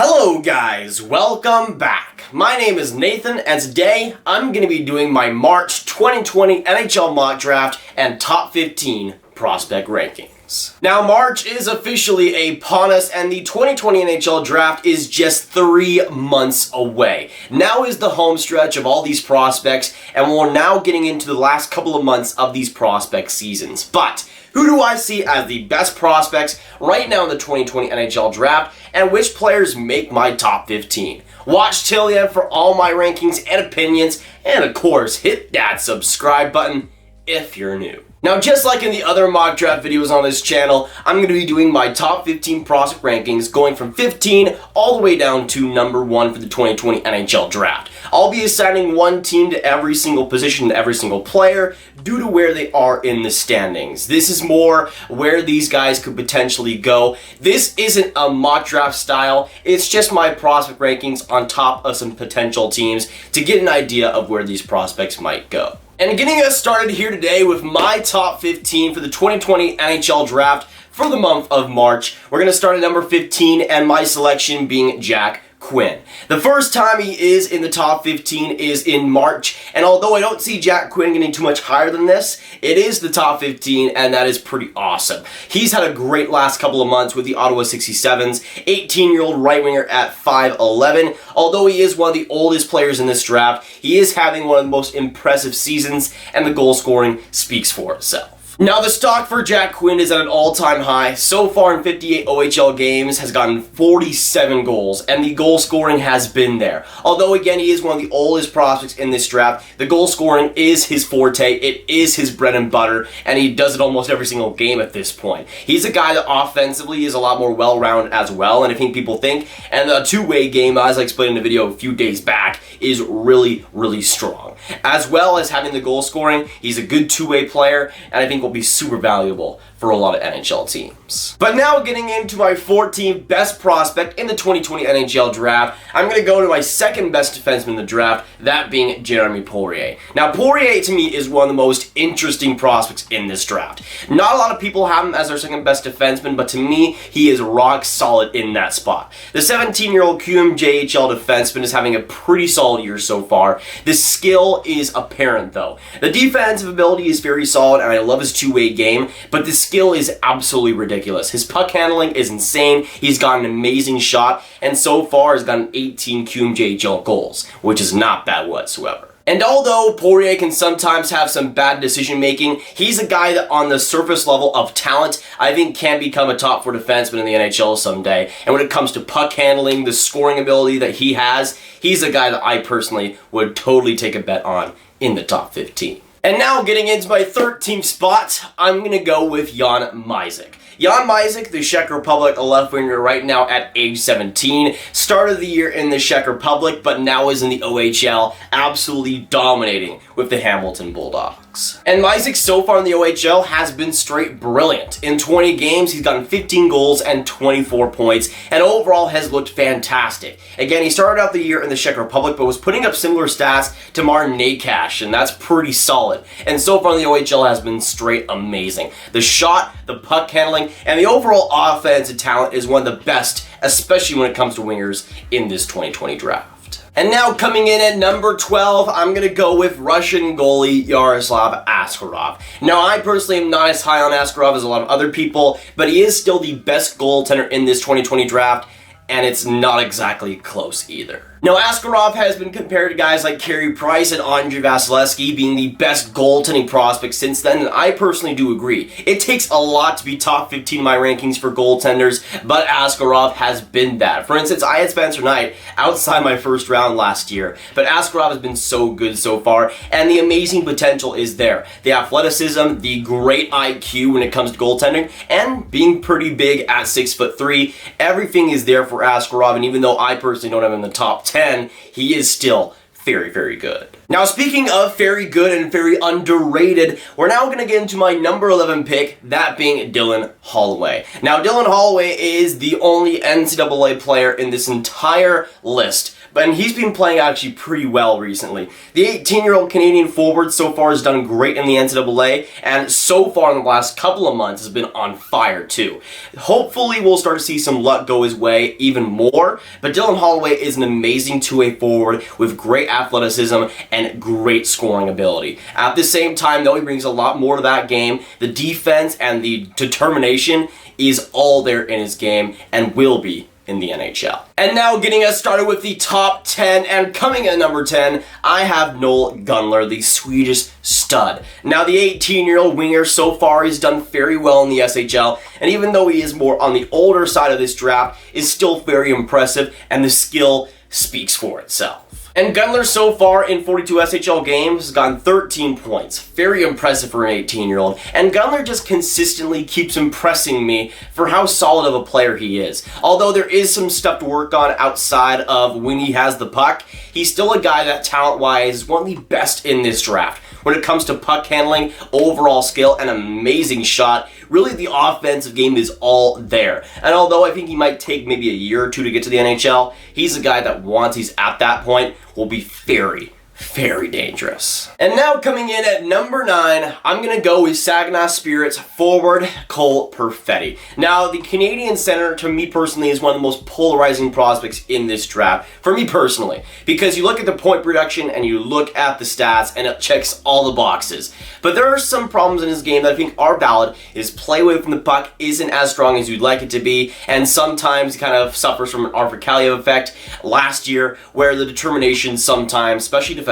Hello guys, welcome back. My name is Nathan and today I'm going to be doing my March 2020 NHL mock draft and top 15 prospect rankings. Now March is officially upon us and the 2020 NHL draft is just 3 months away. Now is the home stretch of all these prospects and we're now getting into the last couple of months of these prospect seasons. But who do I see as the best prospects right now in the 2020 NHL draft, and which players make my top 15? Watch till the end for all my rankings and opinions, and of course, hit that subscribe button if you're new. Now, just like in the other mock draft videos on this channel, I'm going to be doing my top 15 prospect rankings going from 15 all the way down to number 1 for the 2020 NHL draft. I'll be assigning one team to every single position, to every single player, due to where they are in the standings. This is more where these guys could potentially go. This isn't a mock draft style, it's just my prospect rankings on top of some potential teams to get an idea of where these prospects might go. And getting us started here today with my top 15 for the 2020 NHL draft for the month of March. We're going to start at number 15 and my selection being Jack Quinn. The first time he is in the top 15 is in March, and although I don't see Jack Quinn getting too much higher than this, it is the top 15 and that is pretty awesome. He's had a great last couple of months with the Ottawa 67s, 18-year-old right winger at 5'11". Although he is one of the oldest players in this draft, he is having one of the most impressive seasons and the goal scoring speaks for itself. Now the stock for Jack Quinn is at an all-time high. So far in 58 OHL games has gotten 47 goals, and the goal scoring has been there. Although again he is one of the oldest prospects in this draft, the goal scoring is his forte, it is his bread and butter, and he does it almost every single game at this point. He's a guy that offensively is a lot more well-rounded as well, and I think people think, and the two-way game, as I explained in the video a few days back, is really, really strong. As well as having the goal scoring, he's a good two-way player, and I think will be super valuable for a lot of NHL teams. But now getting into my 14th best prospect in the 2020 NHL draft, I'm going to go to my second best defenseman in the draft, that being Jeremy Poirier. Now Poirier to me is one of the most interesting prospects in this draft. Not a lot of people have him as their second best defenseman, but to me, he is rock solid in that spot. The 17-year-old QMJHL defenseman is having a pretty solid year so far. The skill is apparent though. The defensive ability is very solid and I love his two-way game, but the skill is absolutely ridiculous. His puck handling is insane. He's got an amazing shot, and so far has gotten 18 QMJHL goals, which is not bad whatsoever. And although Poirier can sometimes have some bad decision making, he's a guy that on the surface level of talent, I think can become a top 4 defenseman in the NHL someday. And when it comes to puck handling, the scoring ability that he has, he's a guy that I personally would totally take a bet on in the top 15. And now getting into my 13th spot, I'm going to go with Jan Mysak. Jan Mysak, the Czech Republic left winger right now at age 17, started the year in the Czech Republic, but now is in the OHL, absolutely dominating with the Hamilton Bulldogs. And Mysak so far in the OHL has been straight brilliant. In 20 games, he's gotten 15 goals and 24 points, and overall has looked fantastic. Again, he started out the year in the Czech Republic, but was putting up similar stats to Martin Necas, and that's pretty solid. And so far in the OHL has been straight amazing. The shot, the puck handling, and the overall offensive talent is one of the best, especially when it comes to wingers in this 2020 draft. And now coming in at number 12, I'm going to go with Russian goalie Yaroslav Askarov. Now I personally am not as high on Askarov as a lot of other people, but he is still the best goaltender in this 2020 draft, and it's not exactly close either. Now, Askarov has been compared to guys like Carey Price and Andrei Vasilevsky being the best goaltending prospects since then, and I personally do agree. It takes a lot to be top 15 in my rankings for goaltenders, but Askarov has been that. For instance, I had Spencer Knight outside my first round last year, but Askarov has been so good so far, and the amazing potential is there. The athleticism, the great IQ when it comes to goaltending, and being pretty big at 6'3", everything is there for Askarov, and even though I personally don't have him in the top 10, he is still very, very good. Now, speaking of very good and very underrated, we're now going to get into my number 11 pick, that being Dylan Holloway. Now, Dylan Holloway is the only NCAA player in this entire list but he's been playing actually pretty well recently. The 18-year-old Canadian forward so far has done great in the NCAA, and so far in the last couple of months has been on fire too. Hopefully we'll start to see some luck go his way even more, but Dylan Holloway is an amazing two-way forward with great athleticism and great scoring ability. At the same time though, he brings a lot more to that game. The defense and the determination is all there in his game and will be in the NHL. And now getting us started with the top 10, and coming in at number 10, I have Noel Gunler, the Swedish stud. Now the 18-year-old winger so far has done very well in the SHL, and even though he is more on the older side of this draft, is still very impressive, and the skill speaks for itself. And Gunler so far in 42 SHL games has gotten 13 points. Very impressive for an 18-year-old. And Gunler just consistently keeps impressing me for how solid of a player he is. Although there is some stuff to work on outside of when he has the puck, he's still a guy that talent-wise is one of the best in this draft. When it comes to puck handling, overall skill, and amazing shot, really the offensive game is all there. And although I think he might take maybe a year or two to get to the NHL, he's a guy that once he's at that point will be very dangerous. And now coming in at number 9, I'm going to go with Saginaw Spirit's forward, Cole Perfetti. Now, the Canadian center, to me personally, is one of the most polarizing prospects in this draft. For me personally. Because you look at the point production and you look at the stats and it checks all the boxes. But there are some problems in his game that I think are valid. His play away from the puck isn't as strong as you'd like it to be. And sometimes he kind of suffers from an Arthur Kaliyev effect last year, where the determination sometimes, especially defensively,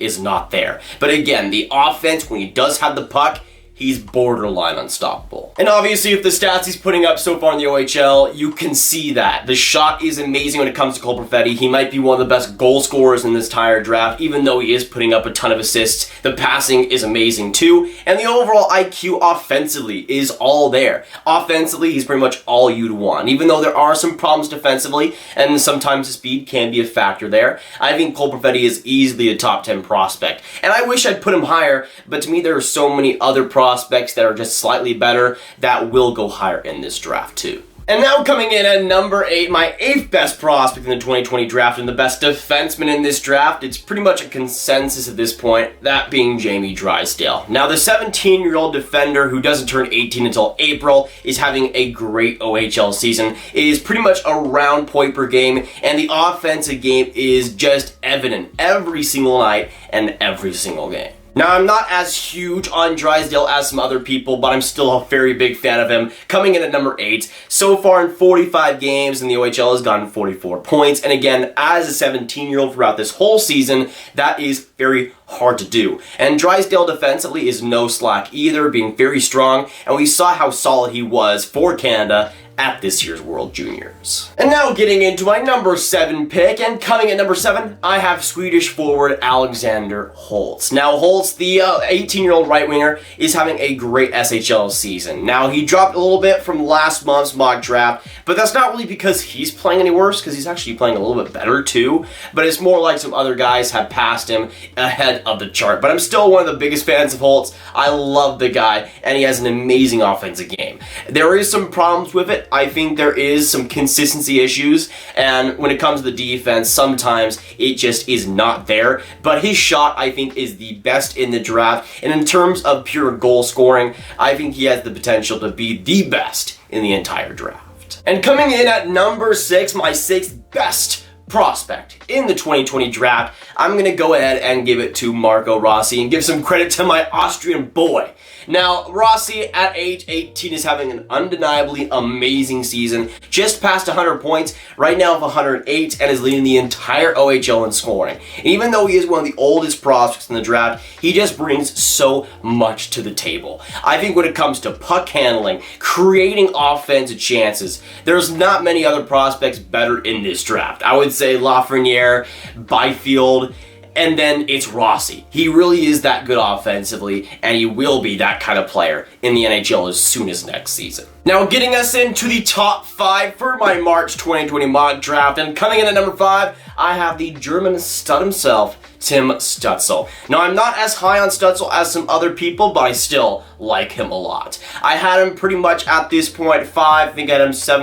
is not there. But again, the offense, when he does have the puck, he's borderline unstoppable. And obviously, with the stats he's putting up so far in the OHL, you can see that. The shot is amazing when it comes to Cole Perfetti. He might be one of the best goal scorers in this entire draft, even though he is putting up a ton of assists. The passing is amazing too, and the overall IQ offensively is all there. Offensively, he's pretty much all you'd want. Even though there are some problems defensively, and sometimes the speed can be a factor there, I think Cole Perfetti is easily a top 10 prospect. And I wish I'd put him higher, but to me there are so many other prospects that are just slightly better that will go higher in this draft too. And now coming in at number 8, my 8th best prospect in the 2020 draft and the best defenseman in this draft, it's pretty much a consensus at this point, that being Jamie Drysdale. Now the 17-year-old defender who doesn't turn 18 until April is having a great OHL season. It is pretty much a round point per game, and the offensive game is just evident every single night and every single game. Now, I'm not as huge on Drysdale as some other people, but I'm still a very big fan of him. Coming in at number 8, so far in 45 games in the OHL has gotten 44 points. And again, as a 17-year-old throughout this whole season, that is very hard to do. And Drysdale defensively is no slack either, being very strong. And we saw how solid he was for Canada at this year's World Juniors. And now getting into my number 7 pick, and coming at number 7, I have Swedish forward Alexander Holtz. Now Holtz, the 18-year-old right winger, is having a great SHL season. Now he dropped a little bit from last month's mock draft, but that's not really because he's playing any worse, because he's actually playing a little bit better too, but it's more like some other guys have passed him ahead of the chart. But I'm still one of the biggest fans of Holtz. I love the guy, and he has an amazing offensive game. There is some problems with it. I think there is some consistency issues, and when it comes to the defense, sometimes it just is not there. But his shot, I think, is the best in the draft, and in terms of pure goal scoring, I think he has the potential to be the best in the entire draft. And coming in at number 6, my 6th best prospect in the 2020 draft, I'm going to go ahead and give it to Marco Rossi and give some credit to my Austrian boy. Now, Rossi at age 18 is having an undeniably amazing season, just past 100 points, right now of 108, and is leading the entire OHL in scoring. And even though he is one of the oldest prospects in the draft, he just brings so much to the table. I think when it comes to puck handling, creating offensive chances, there's not many other prospects better in this draft. I would say Lafreniere, Byfield, and then it's Rossi. He really is that good offensively, and he will be that kind of player in the NHL as soon as next season. Now, getting us into the top 5 for my March 2020 mock draft, and coming in at number 5, I have the German stud himself, Tim Stutzle. Now, I'm not as high on Stutzle as some other people, but I still like him a lot. I had him pretty much at this point 5, I think I had him 6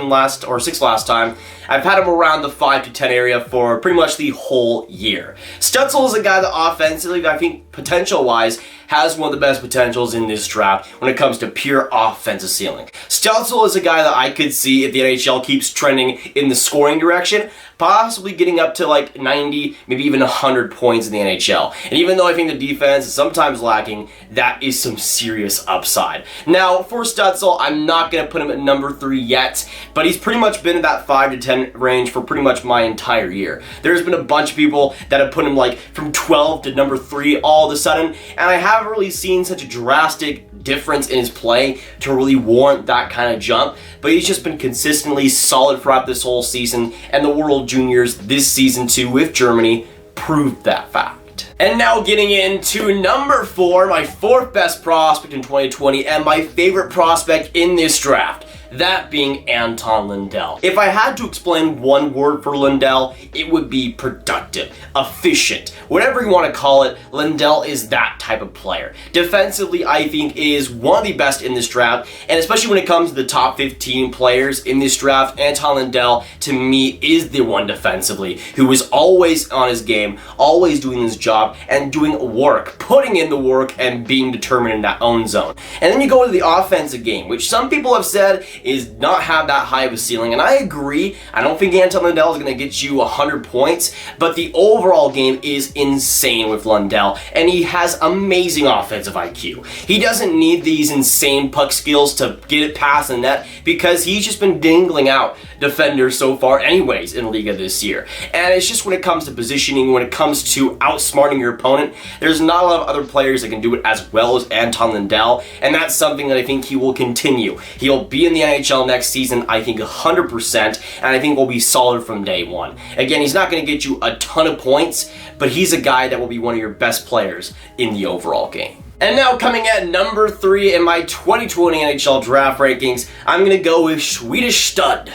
last time. I've had him around the 5 to 10 area for pretty much the whole year. Stutzle is a guy that offensively, I think potential-wise, has one of the best potentials in this draft when it comes to pure offensive ceiling. Stutzle is a guy that I could see if the NHL keeps trending in the scoring direction, possibly getting up to like 90, maybe even 100 points in the NHL. And even though I think the defense is sometimes lacking, that is some serious upside. Now, for Stutzle, I'm not going to put him at number 3 yet, but he's pretty much been in that 5 to 10 range for pretty much my entire year. There's been a bunch of people that have put him like from 12 to number 3 all of a sudden, and I haven't really seen such a drastic difference in his play to really warrant that kind of jump, but he's just been consistently solid throughout this whole season, and the World Juniors this season too with Germany proved that fact. And now getting into number 4, my 4th best prospect in 2020 and my favorite prospect in this draft. That being Anton Lundell. If I had to explain one word for Lundell, it would be productive, efficient, whatever you want to call it. Lundell is that type of player. Defensively, I think is one of the best in this draft, and especially when it comes to the top 15 players in this draft, Anton Lundell, to me, is the one defensively who is always on his game, always doing his job, and doing work, putting in the work, and being determined in that own zone. And then you go to the offensive game, which some people have said is not have that high of a ceiling, and I agree. I don't think Anton Lundell is going to get you 100 points, but the overall game is insane with Lundell, and he has amazing offensive IQ. He doesn't need these insane puck skills to get it past the net because he's just been dingling out defenders so far anyways in Liga this year. And it's just when it comes to positioning, when it comes to outsmarting your opponent, there's not a lot of other players that can do it as well as Anton Lundell, and that's something that I think he will continue. He'll be in the NHL next season, I think 100%, and I think will be solid from day one. Again, he's not going to get you a ton of points, but he's a guy that will be one of your best players in the overall game. And now coming at number 3 in my 2020 NHL draft rankings, I'm going to go with Swedish stud,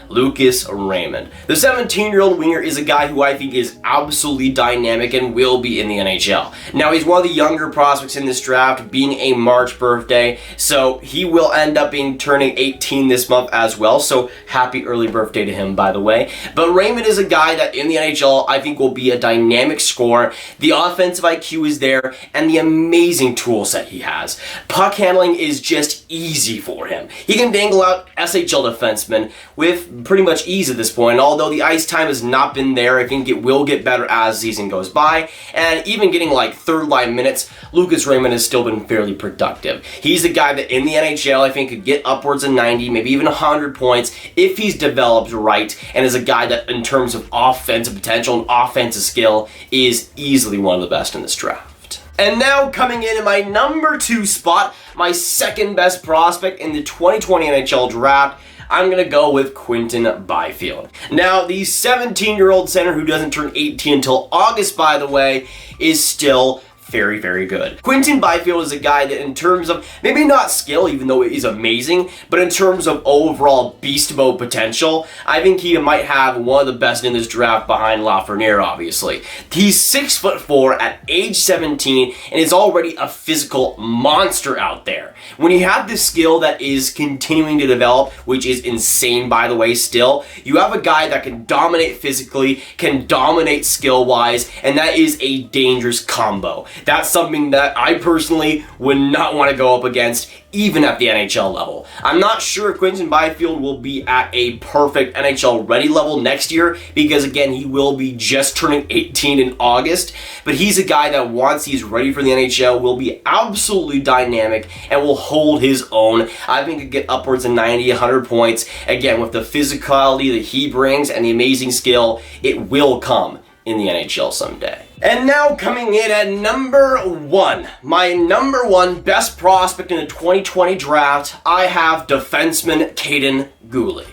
Lucas Raymond. The 17-year-old winger is a guy who I think is absolutely dynamic and will be in the NHL. Now, he's one of the younger prospects in this draft, being a March birthday, so he will end up turning 18 this month as well, so happy early birthday to him, by the way. But Raymond is a guy that in the NHL I think will be a dynamic scorer. The offensive IQ is there, and the amazing tool set he has. Puck handling is just easy for him. He can dangle out SHL defensemen with pretty much ease at this point. Although the ice time has not been there, I think it will get better as the season goes by, and even getting like third line minutes, Lucas Raymond has still been fairly productive. He's a guy that in the NHL I think could get upwards of 90, maybe even 100 points if he's developed right, and is a guy that in terms of offensive potential and offensive skill is easily one of the best in this draft. And now coming in my number 2 spot, my second best prospect in the 2020 NHL draft, I'm going to go with Quinton Byfield. Now, the 17-year-old center who doesn't turn 18 until August, by the way, is still very, very good. Quinton Byfield is a guy that in terms of, maybe not skill, even though it is amazing, but in terms of overall beast mode potential, I think he might have one of the best in this draft behind Lafreniere, obviously. He's 6'4" at age 17 and is already a physical monster out there. When you have this skill that is continuing to develop, which is insane by the way still, you have a guy that can dominate physically, can dominate skill-wise, and that is a dangerous combo. That's something that I personally would not want to go up against, even at the NHL level. I'm not sure if Quinton Byfield will be at a perfect NHL ready level next year, because again, he will be just turning 18 in August, but he's a guy that once he's ready for the NHL will be absolutely dynamic and will hold his own. I think he could get upwards of 90, 100 points. Again, with the physicality that he brings and the amazing skill, it will come in the NHL someday. And now coming in at number 1, my number 1 best prospect in the 2020 draft, I have defenseman Kaiden Guhle.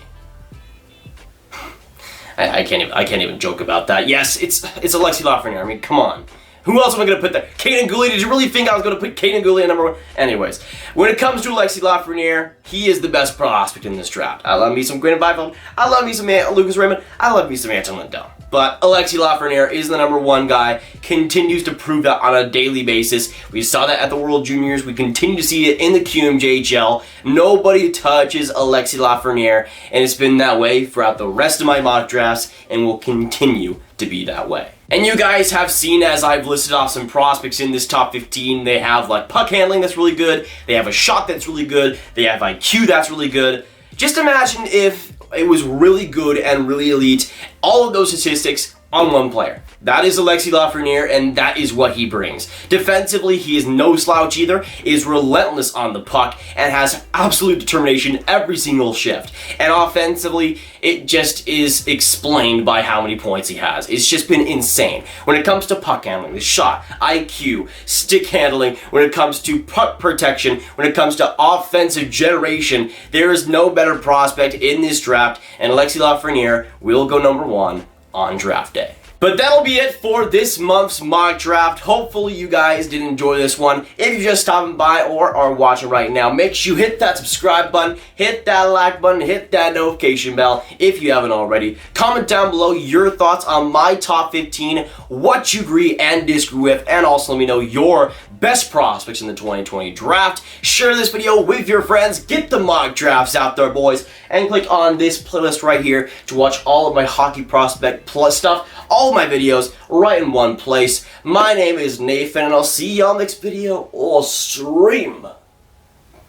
I can't even joke about that. Yes, it's Alexis Lafreniere. I mean, come on. Who else am I going to put there? Kaiden Guhle? Did you really think I was going to put Kaiden Guhle at number 1? Anyways, when it comes to Alexis Lafreniere, he is the best prospect in this draft. I love me some Quinton Byfield. I love me some Lucas Raymond. I love me some Anton Lundell. But Alexis Lafreniere is the #1 guy, continues to prove that on a daily basis. We saw that at the World Juniors, we continue to see it in the QMJHL. Nobody touches Alexis Lafreniere, and it's been that way throughout the rest of my mock drafts, and will continue to be that way. And you guys have seen, as I've listed off some prospects in this top 15, they have like puck handling that's really good, they have a shot that's really good, they have IQ that's really good. Just imagine if it was really good and really elite, all of those statistics on one player. That is Alexis Lafreniere, and that is what he brings. Defensively, he is no slouch either, is relentless on the puck, and has absolute determination every single shift. And offensively, it just is explained by how many points he has. It's just been insane. When it comes to puck handling, the shot, IQ, stick handling, when it comes to puck protection, when it comes to offensive generation, there is no better prospect in this draft, and Alexis Lafreniere will go #1 on draft day. But that'll be it for this month's mock draft. Hopefully you guys did enjoy this one. If you're just stopping by or are watching right now, make sure you hit that subscribe button, hit that like button, hit that notification bell if you haven't already. Comment down below your thoughts on my top 15, what you agree and disagree with, and also let me know your best prospects in the 2020 draft. Share this video with your friends, get the mock drafts out there, boys, and click on this playlist right here to watch all of my hockey prospect plus stuff, all of my videos right in one place. My name is Nathan, and I'll see you on the next video or stream.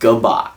Goodbye.